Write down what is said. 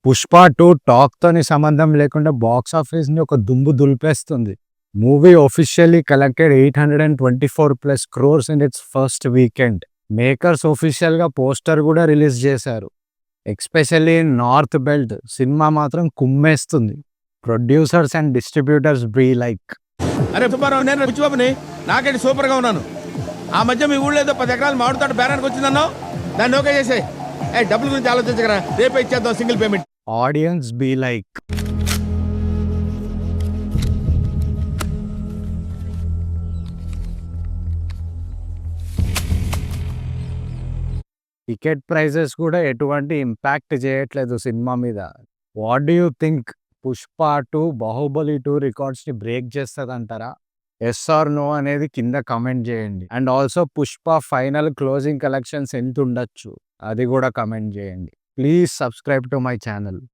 పుష్ప 2 టాక్‌తోని సంబంధం లేకుండా బాక్స్ ఆఫీస్‌ని ఒక దుమ్ము దులిపేస్తుంది. Movie officially collected 824+ crores in its first weekend. Makers ఆఫీషియల్‌గా పోస్టర్ గూడా రిలీజ్ చేశారు. Especially in north belt cinema మాత్రం కుమ్మేస్తుంది. Producers and distributors be like అరే సుబ్బారావు, నేను బుచ్చిబాబుని. నాకేంటి సూపర్గా ఉన్నాను. ఆ మధ్య మీ ఊళ్ళో ఏదో 10 ఎకరాలు మామిడి తోట బేరానికి వచ్చిందన్నావు, దాన్ని ఓకే చేసేయ్. డబ్బుల గురించి ఆలోచించగరా, రేపే ఇచ్చేద్దాం single payment. Audience be like ticket prices కూడా ఎటువంటి ఇంపాక్ట్ చేయట్లేదు సినిమా మీద. What do you think? Pushpa 2 Baahubali 2 రికార్డ్స్‌ని బ్రేక్ చేస్తదంటారా? యెస్ ఆర్ నో అనేది కింద కామెంట్ చేయండి. And also Pushpa final closing collections ఎంతుండొచ్చు అది కూడా కామెంట్ చేయండి. Please subscribe to my channel.